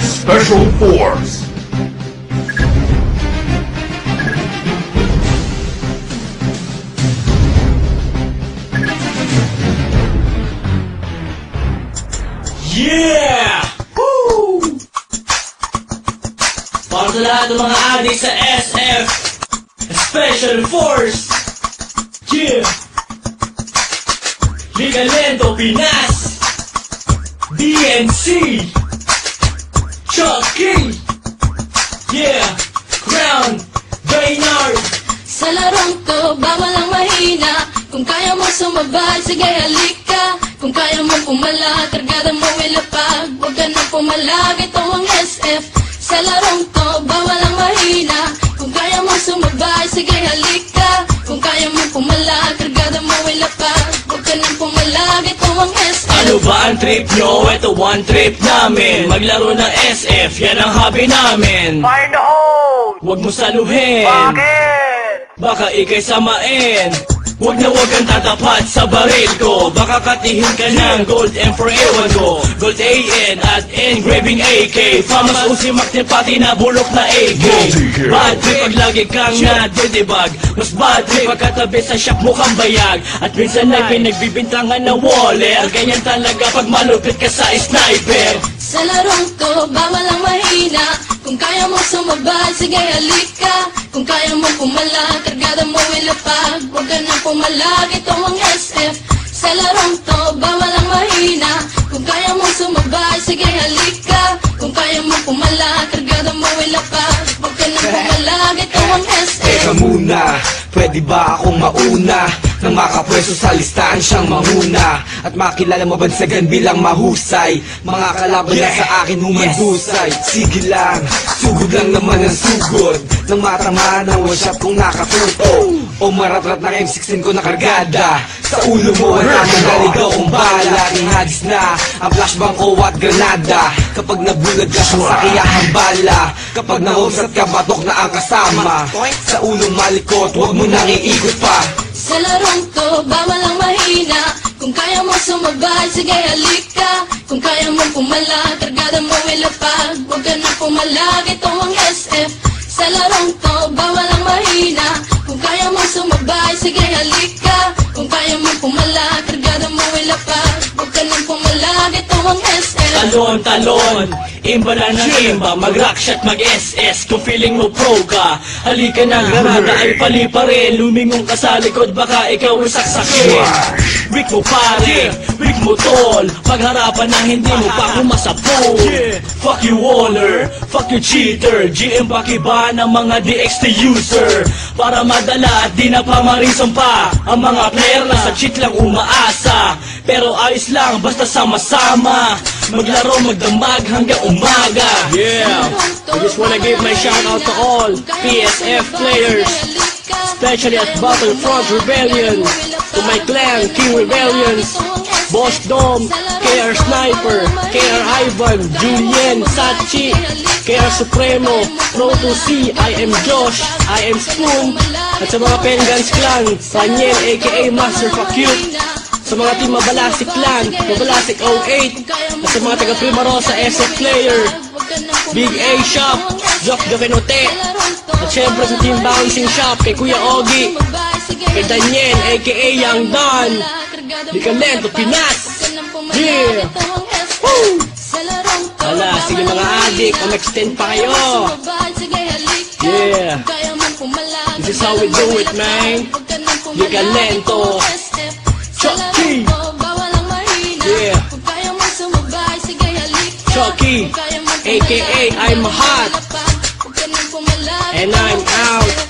Special Force. Yeah! Woo! Para sa lahat ng mga adik sa SF Special Force. Yeah! Ligalento Pinas, DNC, Chucky, yeah, Crown, Baynard. Sa larong to, bawal ang mahina. Kung kaya mo sumabay, sige halika. Kung kaya mo pumala, kargada mo ilapag. Huwag ka nang pumalag, ito ang SF. Sa larong to, bawal ang mahina. Kung kaya mo sumabay, sige halika. Kung kaya mo pumala, kargada mo ilapag. Huwag ka nang pumalag, ito ang SF. Ano ba ang trip nyo? Ito one trip namin. Maglaro ng SF, yan ang hobby namin. Fire in the hole! Huwag mo saluhin, Bakit? baka ikay samain. Huwag na huwag kang tatapat sa baril ko. Baka katihin ka ng gold M for ewan ko. Gold AN at engraving AK. Famas usi maktin pati na bulok na AK. Bad trip pag lagi kang nadidibag. Mas bad trip pagkatabi sa shop mo kang bayag. At minsan ay pinagbibintangan na waller. Ganyan talaga pag malupit ka sa sniper. Sa larong to, bawal ang mahina. Kung kaya mo sumabay, sige halika. Kung kaya mo pumala, kargada mo ilapag. Huwag ka nang pumalag, ito ang SF. Sa larong to, bawal ang mahina. Kung kaya mo sumabay, sige halika. Kung kaya mo pumala, kargada mo ilapag. Huwag ka nang pumalag, ito ang SF. Teka muna, pwede ba akong mauna? Nang makapwesto sa listahan siyang manguna. At makilala mabansagan bilang mahusay. Mga kalaban na sa akin humandusay. Sige lang, sugod lang naman ang sugod. Nang matamaan ang one shot kong nakatuto. O maratrat ng M16 ko na kargada. Sa ulo mo wala nang naligaw kong bala. Ihagis na ang flashbang ko at granada. Kapag nabulag ka sa sakiyahang bala. Kapag nahusat ka batok na ang kasama. Sa ulong malikot huwag mo nang iikot pa. Sa larong to, bawal ang mahina. Kung kaya mo sumabay, sige halika. Kung kaya mo pumala, kargada mo ilapag. Huwag ka nang pumalag, ito ang SF. Sa larong to, bawal ang mahina. Kung kaya mo sumabay, sige halika. Kung kaya mo pumala, kargada mo ilapag. Huwag ka nang pumalag, ito ang SF. Talon, talon, imba na ng imba. Mag-rock shot, mag-SS. Kung feeling mo pro ka, halika na, granada ay pali pa rin. Lumingong ka sa likod, baka ikaw ay saksakin. Weak mo pare, weak mo tol. Pagharapan na hindi mo pa kumasapol. Fuck you waller, fuck you cheater. GM pakiba ng mga DXT user. Para madala at di na pamarisan pa ang mga player na sa cheat lang umaasa. Pero ayos lang, basta sama-sama. Maglaro, magdamag hanggang umaga. Yeah, I just wanna give my shout out to all PSF players, especially at Battlefront Rebellion. To my clan, King Rebellions, Boss Dom, KR Sniper, KR Ivan, Julien, Sachi, KR Supremo, Pro2C, I am Josh, I am Spoon. At sa mga Pengans Clan, Daniel aka Master Fuck You. Sa mga team Mabalasik Clan, Mabalasik 08. At sa mga taga Primarosa SF Player, Big A Shop, Jock Jovenote. At syempre sa team Bouncing Shop, kay Kuya Ogie, kay Daniel aka Young Don, Ligalento Pinas. Yeah! Woo! Hala, sige mga adik, mag-extend pa kayo. Yeah! This is how we do it, man. Ligalento Chucky. Yeah. Chucky, aka I'm hot. And I'm out.